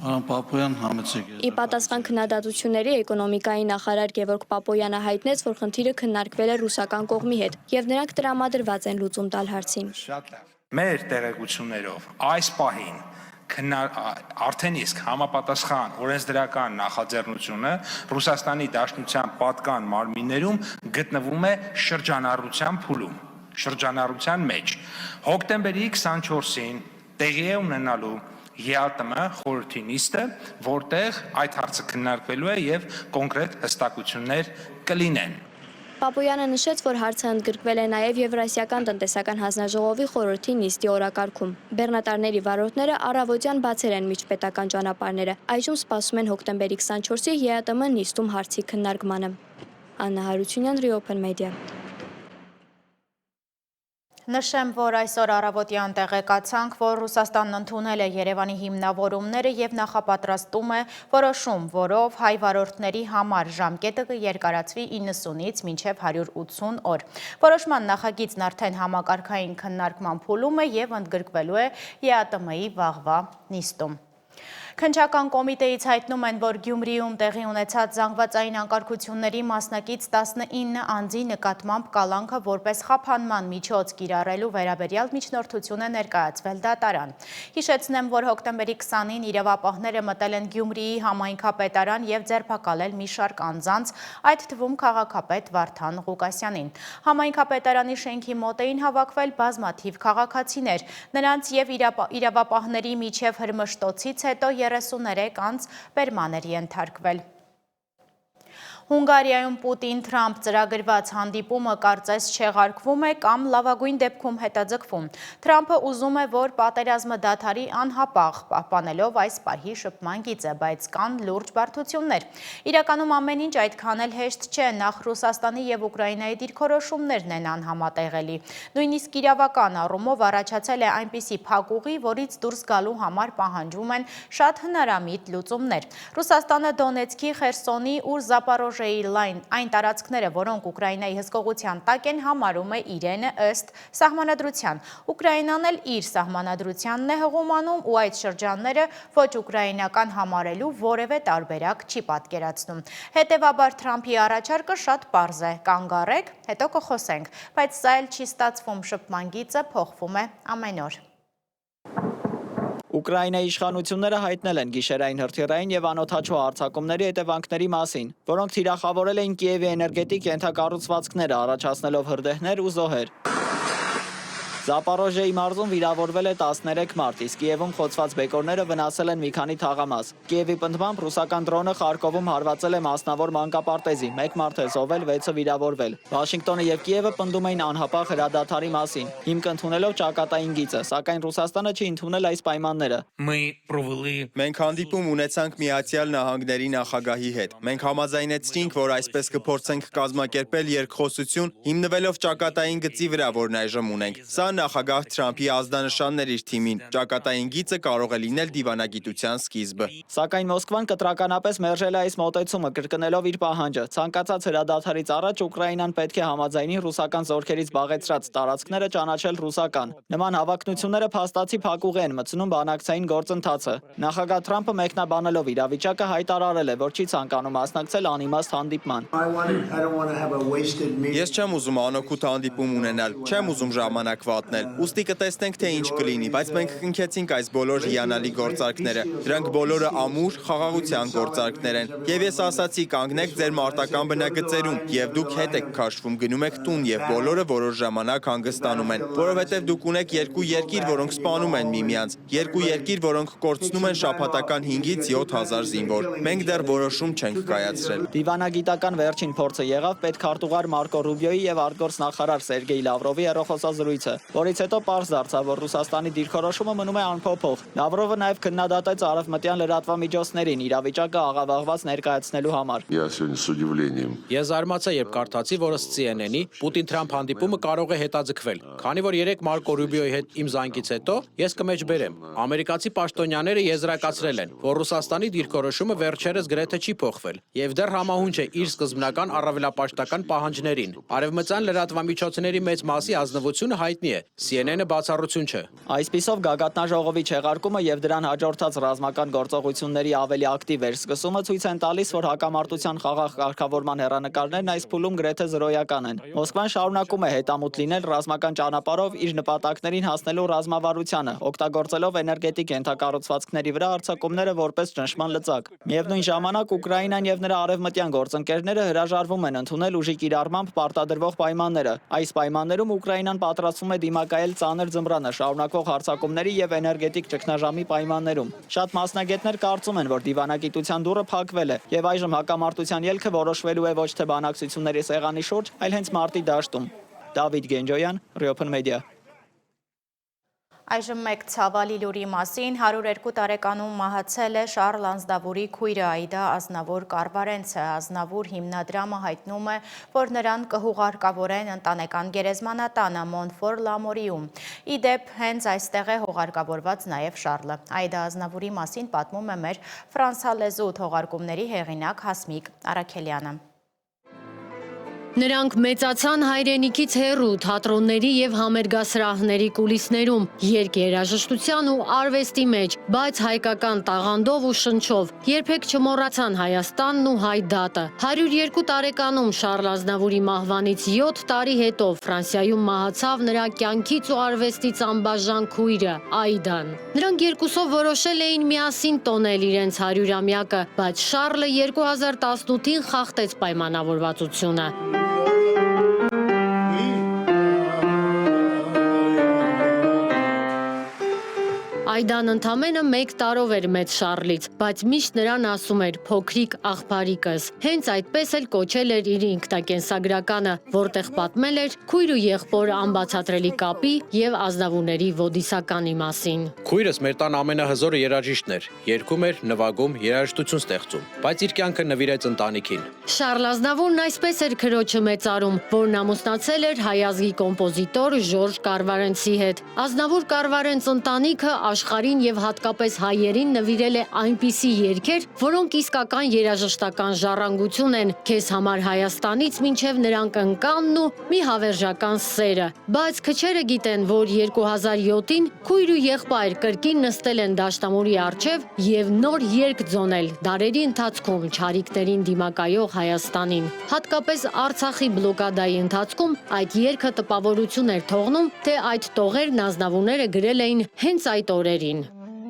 S6: Ի պատասխան քննադատությունների էկոնոմիկայի նախարար Գևորգ Պապոյանը հայտնեց, որ խնդիրը քննարկվել է ռուսական կողմի հետ, եւ նրանք տրամադրված են լուծում տալ հարցին։
S3: Մեր տեղեկություններով այս պահին արդեն իսկ համապատասխան օրենսդրական նախաձեռնությունը Ռուսաստանի Դաշնության պատկան մարմիններում գտնվում է շրջանառության փուլում, շրջանառության մեջ։ Հոկտեմբերի 24-ին տեղի է ունենալու ԵԱՏՄ խորհրդի նիստը, որտեղ այդ հարցը քննարկվելու է եւ կոնկրետ հստակություններ կլինեն։
S6: Պապոյանը նշեց, որ հարցը ընդգրկվել է նաև Եվրասիական տնտեսական հանձնաժողովի խորհրդի նիստի օրակարգում։ Բեռնատարների վարորդները առավոտյան բացել են միջպետական ճանապարհները։ Այժմ սպասում են հոկտեմբերի 24-ի ԵԱՏՄ նիստում հարցի քննարկմանը։ Աննա Հարությունյան, Reopen Media։
S1: Նշեմ, որ այսօր առավոտյան տեղեկացանք, որ Ռուսաստանն ընդունել է Երևանի հիմնավորումները եւ նախապատրաստում է որոշում, որով հայ վարորդների համար ժամկետը կերկարացվի 90-ից մինչև 180 օր։ Որոշման նախագիծն արդեն համակարգային քննարկման փուլում է եւ ընդգրկվելու է ԵԱՏՄ-ի վաղվա նիստում։ Քննչական կոմիտեից հայտնում են, որ Գյումրիում տեղի ունեցած զանգվածային անկարգությունների մասնակից 19 անձի նկատմամբ կալանքը որպես խափանման միջոց կիրառելու վերաբերյալ միջնորդություն է ներկայացվել դատարան։ Հիշեցնեմ, որ հոկտեմբերի 20-ին իրավապահները մտել են Գյումրիի համայնքապետարան եւ ձերբակալել մի շարք անձանց, այդ թվում քաղաքապետ Վարդան Ղուկասյանին։ Համայնքապետարանի շենքի մոտ էին հավաքվել բազմաթիվ քաղաքացիներ, նրանց եւ իրավապահների միջև հրմշտոցից հետո 33 անձ պերման էր ենթարկվել։ Հունգարիայում Պուտին-Թրամփ ծրագրված հանդիպումը կարծես չեղարկվում է կամ լավագույն դեպքում հետաձգվում։ Թրամփը ուզում է, որ պատերազմը դադարի անհապաղ, պահպանելով այս պահի շփման գիծը, բայց կան լուրջ բարդություններ։ Իրականում ամեն ինչ այդքան էլ հեշտ չէ, նախ Ռուսաստանի եւ Ուկրաինայի դիրքորոշումներն են անհամատեղելի։ Նույնիսկ իրավական առումով առաջացել է այնպիսի փակուղի, որից դուրս գալու համար պահանջվում են շատ հնարամիտ լուծումներ։ Ռուսաստանը Դոնեցկի, Խերսոնի ու Զապորոժիայի այն տարածքները, որոնք Ուկրաինայի հսկողության տակ են, համարում է իրենը ըստ սահմանադրության։ Ուկրաինան էլ իր սահմանադրությանն է հղումանում ու այդ շրջանները ոչ ուկրաինական համարելու որևէ տարբերակ չի պատկերացնում։ Հետևաբար Թրամփի առաջարկը շատ պարզ է՝ կանգ առեք, հետո կխոսենք, բայց սա էլ չի ստացվում, շփման գիծը փոխվում է ամեն օր։
S24: Ուկրաինայի իշխանությունները հայտնել են գիշերային հրթիռային եւ անօդաչու հարձակումների հետևանքների մասին, որոնք թիրախավորել էին Կիևի էներգետիկ ենթակառուցվածքները, առաջացնելով հրդեհներ ու զոհեր։ Զապարոժիայի մարզում վիրավորվել է 13 մարդ, իսկ Կիևում խոցված բեկորները վնասել են մի քանի թաղամաս։ Կիևի պնդմամբ ռուսական դրոնը Խարկովում հարվածել է մասնավոր մանկապարտեզի, 1 մարդ է զոհվել, 6-ը վիրավորվել։ Վաշինգտոնը եւ Կիևը պնդում էին անհապաղ հրադադարի մասին, հիմք ընդունելով ճակատային գիծը, սակայն Ռուսաստանը չի ընդունել այս պայմանները։
S18: Մենք հանդիպում ունեցանք Միացյալ Նահանգների նախագահի հետ։ Մենք համաձայնեցինք, որ այսպես կփորձենք կազմակերպել երկխոսություն, հիմնվելով ճակատային գծի վրա, որն այժմ ունենք։ Սա նախագահ Թրամփի ազդանշանն էր իր թիմին։ Ճակատային գիծը կարող է լինել դիվանագիտության սկիզբը։
S24: Սակայն Մոսկվան կտրականապես մերժել է այս մոտեցումը, կրկնելով իր պահանջը։ Ցանկացած հրադադարից առաջ Ուկրաինան պետք է համաձայնի ռուսական զորքերից զբաղեցրած տարածքները ճանաչել ռուսական։ Նման հավակնությունները փաստացի փակուղի են մտցնում բանակցային գործընթացը։ Նախագահ Թրամփը մեկնաբանելով իրավիճակը հայտարարել է, որ չի ցանկանում մասնակցել անիմաստ հանդիպման։
S18: Ես չեմ ուզում անօգուտ հանդիպում ունենալ, չեմ ուզում ժամանակ վատնել։ Ուստի կտեսնենք, թե ինչ կլինի, բայց մենք կնքեցինք այս բոլոր հիանալի գործարքները։ Դրանք բոլորը ամուր խաղաղության գործարքներ են։ Եվ ես ասացի, կանգնեք ձեր մարտական բնագծերում, եւ դուք հետ եք քաշվում, գնում եք տուն, եւ բոլորը որոշ ժամանակ հանգստանում են, որովհետեւ դուք ունեք երկու երկիր, որոնք սպանում են միմյանց, երկու երկիր, որոնք կորցնում են շաբաթական 5-ից 7000 զինվոր։ Մենք դեռ որոշում չենք կայացրել։
S24: Դիվանագիտական վերջին փորձը եղավ պետքարտուղար Մարկո Ռուբիոյի եւ արտգործնախարար Սերգեյ Լավրովի հեռախոսազրույցը, որից հետո պարզ դարձավ, որ Ռուսաստանի դիրքորոշումը մնում է անփոփոխ։ Լավրովը նաեւ քննադատեց արևմտյան լրատվամիջոցներին իրավիճակը աղավաղված ներկայացնելու համար։
S23: Ես զարմացա, երբ կարդացի, որ ըստ CNN-ի Պուտին-Թրամփ հանդիպումը կարող է հետաձգվել, քանի որ 3 Մարկո Ռուբիոյի հետ իմ զանգից հետո ես կմեջբերեմ։ Ամերիկացի պաշտոնյաները եզրակացրել են, որ Ռուսաստանի դիրքորոշումը վերջերս գրեթե չի փոխվել եւ դեռ համահունչ է իր սկզբնական առավելապաշտական պահանջներին։ Արևմտյան լրատվամիջոցների մեծ մասի ազնվությունը հայտնի է, CNN-ը բացառություն չէ։
S24: Այսպիսով գագաթնաժողովի չեղարկումը եւ դրան հաջորդած ռազմական գործողությունների ավելի ակտիվ վերսկսումը ցույց են տալիս, որ հակամարտության խաղաղ կարգավորման հեռանկարներն այս փուլում գրեթե զրոյական են։ Մոսկվան շարունակում է հետամուտ լինել ռազմական ճանապարհով իր նպատակներին հասնելու ռազմավարությանը, օգտագործելով էներգետիկ ենթակառուցվածքների վրա արձակումները որպես ճնշման լծակ։ Միևնույն ժամանակ Ուկրաինան եւ նրա արևմտյան գործընկերները հրաժարվում են ընդունել ուժի կիրառմամբ պարտադրվող պայմանները։ Այս պայմաններում Ուկրաինան պատրաստվում է դիմակայել ծանր ձմռանը շարունակվող հարձակումների եւ էներգետիկ ճգնաժամի պայմաններում։ Շատ մասնագետներ կարծում են, որ դիվանագիտության դուռը փակվել է եւ այժմ հակամարտության ելքը որոշվելու է ոչ թե բանակցությունների սեղանի շուրջ, այլ հենց մարտի դաշտում։ Դավիթ Գենջոյան, Ռիոփն մեդիա։
S1: Այժմ մեկ ցավալի լուրի մասին 102 տարեկանում մահացել է Շարլ Ազնավուրի քույրը Այդա Ազնավուր Կարվարենցը։ Ազնավուր հիմնադրամը հայտնում է, որ նրան կհուղարկավորեն ընտանեկան գերեզմանատանը Մոնֆոր Լամորիում։ Ի դեպ, հենց այստեղ է հուղարկավորված նաև Շարլը։ Այդա Ազնավուրի մասին պատմում է մեր ֆրանսալեզու թողարկումների հեղինակ Հասմիկ Արաքելյանը։
S9: Նրանք մեծացան հայրենիքից հեռու թատրոնների եւ համերգասրահների կուլիսներում, երգերաժշտության ու արվեստի մեջ, բայց հայկական տաղանդով ու շնչով։ Երբեք չմոռացան Հայաստանն ու հայ դատը։ 102 տարեկանում Շարլ Ազնավուրի մահվանից 7 տարի հետո Ֆրանսիայում մահացավ նրա կյանքից ու արվեստից անբաժան քույրը Այդան։ Նրանք երկուսով որոշել էին միասին տոնել իրենց 100-ամյակը, բայց Շարլը 2018-ին խախտեց պայմանավորվածությունը։ Այդան ընդամենը 1 տարով էր մեծ Շարլից, բայց միշտ նրան ասում էր փոքրիկ աղբարիկս։ Հենց այդպես էլ կոչել էր իր ինքնակենսագրականը, որտեղ պատմել էր քույր ու եղբոր անբացատրելի կապի եւ ազնավուրների ոդիսականի մասին։
S23: Քույրս մեր տան ամենահզորը երաժիշտն էր, երգում էր, նվագում, երաժշտություն ստեղծում, բայց իր կյանքը նվիրեց ընտանիքին։
S9: Շարլ Ազնավուրն այսպես էր քրոջը մեծարում, որն ամուսնացել էր հայ ազգի կոմպոզիտոր Ժորժ Կարվարենցի հետ։ Ազնավուր Կարվարենց ընտանիքը աշխարհին եւ հատկապես հայերին նվիրել է այնպիսի երգեր, որոնք իսկական երաժշտական ժառանգություն են, քեզ համար Հայաստանից մինչև նրանք ընկանն ու մի հավերժական սերը։ Բայց քչերը գիտեն, որ 2007-ին քույր ու եղբայր կրկին նստել են դաշտամուրի առջև եւ նոր երգ ձոնել դարերի ընթացքում չարիքներին դիմակայող Հայաստանին։ Հատկապես Արցախի բլոկադայի ընթացքում այդ երգը տպավորություն էր թողնում, թե այդ տողերն ազնավուրները գրել էին հենց այդ օրերին։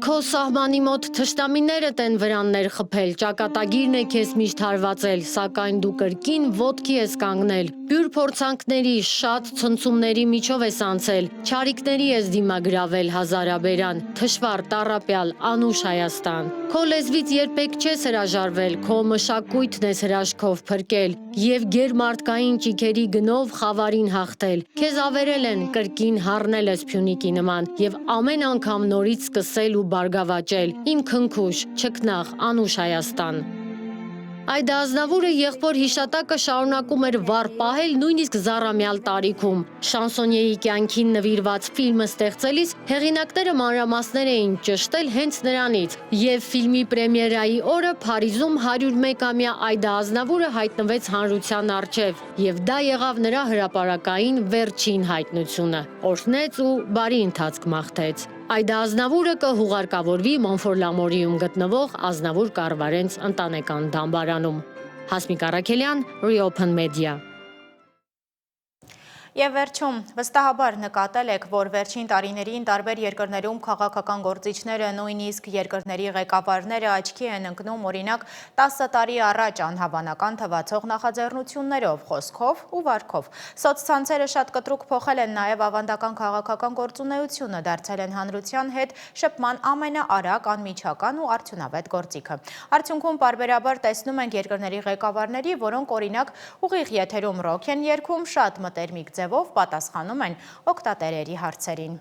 S9: Քո սահմանի մոտ թշնամիներդ են վրաններ խփել, ճակատագիրն է քեզ միշտ հարվածել, սակայն դու կրկին ոտքի ես կանգնել։ Բյուր փորձանքների, շատ ցնցումների միջով ես անցել, չարիքների ես դիմագրավել հազարաբերան, թշվառ, տառապյալ, անուշ Հայաստան։ Քո լեզվից երբեք չես հրաժարվել, քո մշակույթն ես հրաշքով փրկել եւ գերմարտկային ճիգերի գնով խավարին հաղթել։ Քեզ ավերել են, կրկին հառնել ես Փյունիկի նման եւ ամեն անգամ նորից սկսել ու բարգավաճել։ Իմ քնքուշ, չքնաղ, անուշ Հայաստան։ Այդ Ազնավուրը եղբոր հիշատակը շարունակում էր վառ պահել նույնիսկ զառամյալ տարիքում։ Շանսոնյեի կյանքին նվիրված ֆիլմը ստեղծելիս հեղինակները մանրամասներ էին ճշտել հենց նրանից, եւ ֆիլմի պրեմիերայի օրը Փարիզում 101-ամյա Այդա Ազնավուրը հայտնվեց հանրության առջև, եւ դա եղավ նրա հրապարակային վերջին հայտնությունը։ Օրհնեց ու բարի ընթացք մաղթեց։ Այդա Ազնավուրը կհուղարկավորվի Մոնֆոր-Լամորիում գտնվող Ազնավուր Կարվարենց ընտանեկան դամբարանում։ Հասմիկ Առաքելյան, Reopen Media։
S1: Եվ վերջում, վստահաբար նկատել եք, որ վերջին տարիներին տարբեր երկրներում քաղաքական գործիչները, նույնիսկ երկրների ղեկավարները աչքի են ընկնում օրինակ 10 տարի առաջ անհավանական թվացող նախաձեռնություններով, խոսքով ու վարքով։ Սոցցանցերը շատ կտրուկ փոխել են նաև ավանդական քաղաքական գործունեությունը, դարձել են հանրության հետ շփման ամենաարագ, անմիջական ու արդյունավետ գործիքը։ Արդյունքում պարբերաբար տեսնում ենք երկրների ղեկավարների, որոնք օրինակ ուղիղ եթերում ռոք են երգում, շատ մտերմիկ ձևով պատասխանում են օգտատերերի հարցերին։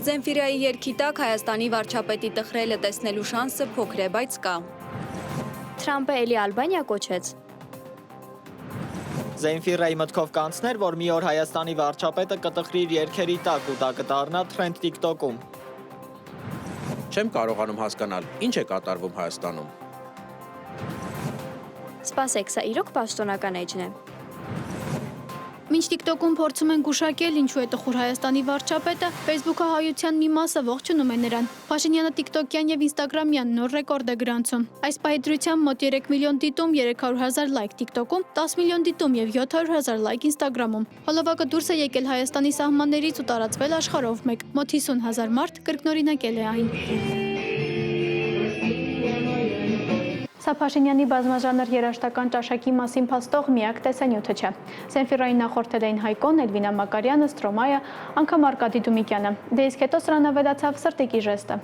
S2: Զենֆիրայի երգի տակ Հայաստանի վարչապետի տխրելը տեսնելու շանսը փոքր է, բայց կա։
S6: Թրամփը էլի Ալբանիա կոչեց։
S24: Զենֆիրայի մտքով կանցներ, որ մի օր Հայաստանի վարչապետը կտխրի իր երգերի տակ ու դա կդառնա թրենդ TikTok-ում։
S23: Չեմ կարողանում հասկանալ, ինչ է կատարվում Հայաստանում։
S6: Սպասեք, սա իրոք պաշտոնական էջն է։
S7: Մինչ TikTok-ում փորձում են գուշակել, ինչու է տխուր Հայաստանի վարչապետը, Facebook-ը հայության մի մասը ողջունում է նրան։ Փաշինյանը TikTok-յան եւ Instagram-յան նոր ռեկորդ է գրանցում։ Այս պահի դրությամբ մոտ 3 միլիոն դիտում, 300,000 լայք TikTok-ում, 10 միլիոն դիտում եւ 700,000 լայք Instagram-ում։ Հոլովակը դուրս է եկել Հայաստանի սահմաններից ու տարածվել աշխարհով մեկ։ Մոտ 50,000 մարդ կրկնօրինակել է այն։ Սա Փաշինյանի բազմաժանր երաժշտական ճաշակի մասին փաստող միակ տեսանյութը չէ։ Զենֆիրային նախորդել էին Հայկոն, Էլվինա Մակարյանը, Ստրոմայը, անգամ Արկադի Դումիկյանը։ Դե իսկ հետո սրան ավելացավ Սրտիկի ժեստը։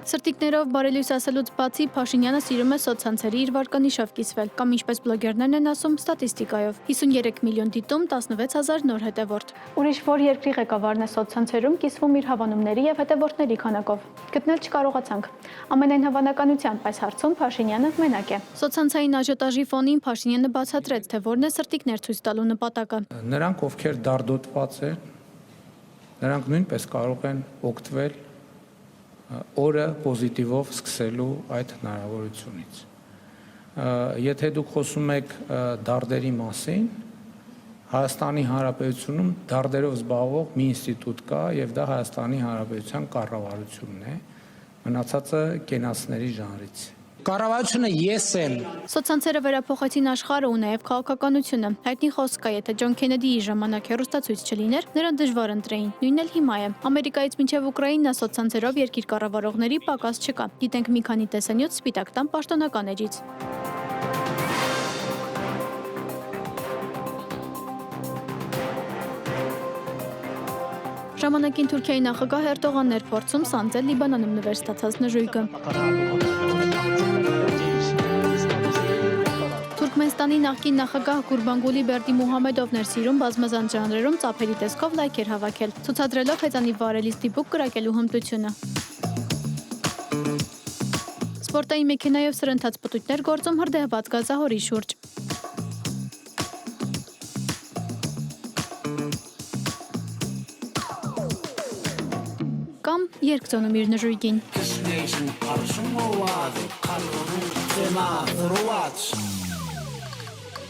S7: Սրտիկներով բարելույս ասելուց բացի Փաշինյանը սիրում է սոցցանցերի իր վարկանիշով կիսվել, կամ ինչպես բլոգերներն են ասում, ստատիստիկայով։ 53 միլիոն դիտում, 16,000 նոր հետևորդ։ Ուրիշ որ երկրի ղեկավարն է սոցցանցերում կիսվում իր հավանումների եւ հետևորդների քանակով։ Գտնել չկարողացանք։ Ամենայն հավանականությամբ այս հարցում Փաշինյանը մենակ է։ Սոցցանցային աժիոտաժի ֆոնին Փաշինյանը բացատրեց, թե որն է սրտիկներ ցույց տալու նպատակը։
S3: Նրանք, ովքեր դարդոտված են, նրանք նույնպես կարող են օգտվել օրը պոզիտիվով սկսելու այդ հնարավորությունից։ Եթե դուք խոսում եք դարդերի մասին, Հայաստանի Հանրապետությունում դարդերով զբաղվող մի ինստիտուտ կա եւ դա Հայաստանի Հանրապետության կառավարությունն է, մնացածը կենացների ժանրից։ Կառավարությունը ես եմ։
S7: Սոցցանցերը վերափոխեցին աշխարհը ու նաև քաղաքականությունը։ Հայտնի խոսք կա, եթե Ջոն Քենեդիի ժամանակ հեռուստացույց չլիներ, նրան դժվար ընտրեին։ Նույնն էլ հիմա է։ Ամերիկայից մինչև Ուկրաինա սոցցանցերով երկիր կառավարողների պակաս չկա։ Գիտենք մի քանի տեսանյութ Սպիտակ տան պաշտոնական էջից։ Ժամանակին Թուրքիայի նախագահ Էրդողանն էր փորձում սանձել Լիբանանում նվեր ստացած նժույգը։ Թուրքմենստանի նախկին նախագահ Գուրբանգուլի Բերդիմուհամեդովն էր սիրում բազմազան ժանրերում ծափերի տեսքով լայքեր հավաքել, ցուցադրելով հեծանիվ վարելի ստիպուկ կրակելու հմտությունը։ Սպորտային մեքենայով սրընթաց պտույտներ գործում հրդեհված գազահորի շուրջ։ Կամ երկծոնում իր նժույգին։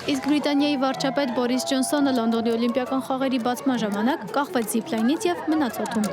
S7: Իսկ Բրիտանիայի վարչապետ Բորիս Ջոնսոնը Լոնդոնի օլիմպիական խաղերի բացման ժամանակ կախվեց զիփլայնից եւ մնաց օդում։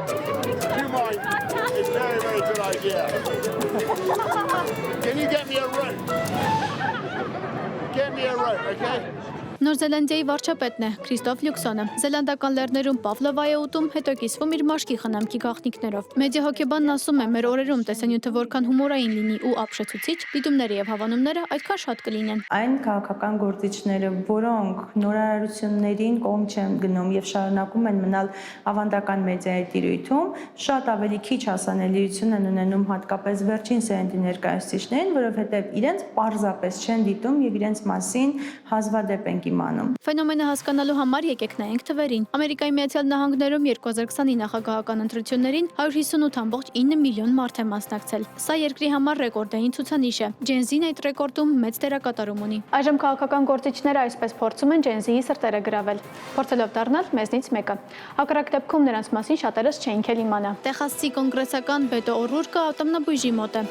S7: Նոր Զելանդիայի վարչապետն է Քրիստոֆ Լյուքսոնը։ Զելանդական լեռներում Պավլովա է ուտում, հետո կիսվում իր մաշկի խնամքի գաղտնիքներով։ Մեդիահոգեբանն ասում է, մեր օրերում տեսանյութը որքան հումորային լինի ու ապշեցուցիչ, դիտումները եւ հավանումները այդքան շատ կլինեն։
S10: Այն քաղաքական գործիչները, որոնք նորարարություններին կողմ չեն գնում եւ շարունակում են մնալ ավանդական մեդիայի տիրույթում, շատ ավելի քիչ հասանելիություն են ունենում հատկապես վերջին սերնդի ներկայացուցիչներին, որովհետեւ իրենց պարզապես չեն դիտում եւ իրենց մասին հազվադեպ են իմանում։
S7: Ֆենոմենը հասկանալու համար եկեք նայենք թվերին։ Ամերիկայի Միացյալ Նահանգներում 2020-ի նախագահական ընտրություններին 158.9 միլիոն մարդ է մասնակցել։ Սա երկրի համար ռեկորդային ցուցանիշ է։ Ջենզին այդ ռեկորդում մեծ դերակատարում ունի։ Այժմ քաղաքական գործիչները այսպես փորձում են Ջենզիի սրտերը գրավել, փորձելով դառնալ մեզնից մեկը։ Հակառակ դեպքում նրանց մասին շատերս չէինք էլ իմանա։ Տեխասի կոնգրեսական Բետո Օռուրկը ատոմնաբույժի մոտ է։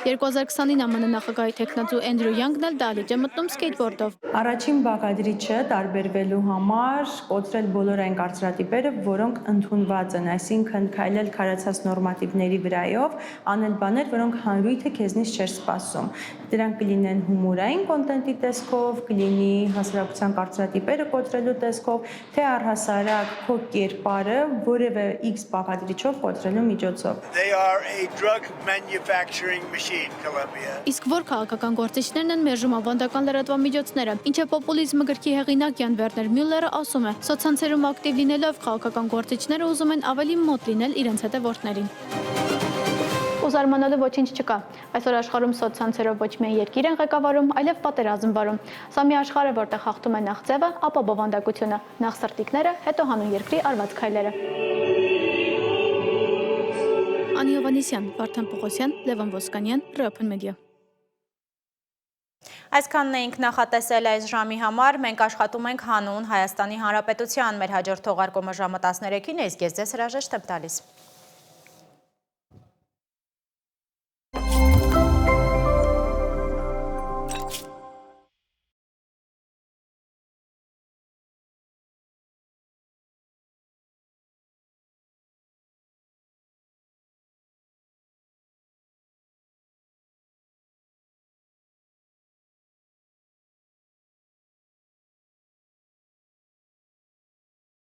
S7: 2020-ին ԱՄՆ նախագահի թեկնածու Էնդրյու Յանգն էլ դահլիճ է մտնում սկեյթբորդով։
S10: Առաջին բաղադրիչը տարբերվելու համար կոտրել բոլոր այն կարծրատիպերը, որոնք ընդունված են, այսինքն քայլել քարացած նորմատիվների վրայով, անել բաներ, որոնք հանրույթը քեզնից չէր սպասում։ Դրանք կլինեն հումորային կոնտենտի տեսքով, կլինի հասարակության կարծրատիպերը կոտրելու տեսքով, թե առհասարակ քո կերպարը որևէ X բաղադրիչով կոտրելու միջոցով։
S7: Իսկ որ քաղաքական գործիչներն են մերժում ավանդական լրատվամիջոցները, ինչը պոպուլիզմը գրքի հեղինակ Յան Վերներ Մյուլլերը ասում է, սոցցանցերում ակտիվ լինելով քաղաքական գործիչները ուզում են ավելի մոտ լինել իրենց հետևորդներին։ Ու զարմանալու ոչինչ չկա։ Այսօր աշխարհում սոցցանցերով ոչ միայն երկիր են ղեկավարում, այլև պատերազմ վարում։ Սա մի աշխարհ է, որտեղ հաղթում է նախ ձևը, ապա բովանդակությունը, նախ սրտիկները, հետո հանուն երկրի արված քայլերը։ Անի Հովհաննիսյան, Վարդան Պողոսյան, Լևոն Ոսկանյան, Open Media։
S1: Այսքանն էինք նախատեսել այս ժամի համար, մենք աշխատում ենք հանուն Հայաստանի Հանրապետության, մեր հաջորդ թողարկումը ժամը 13-ին է, իսկ ես ձեզ հրաժեշտ եմ տալիս։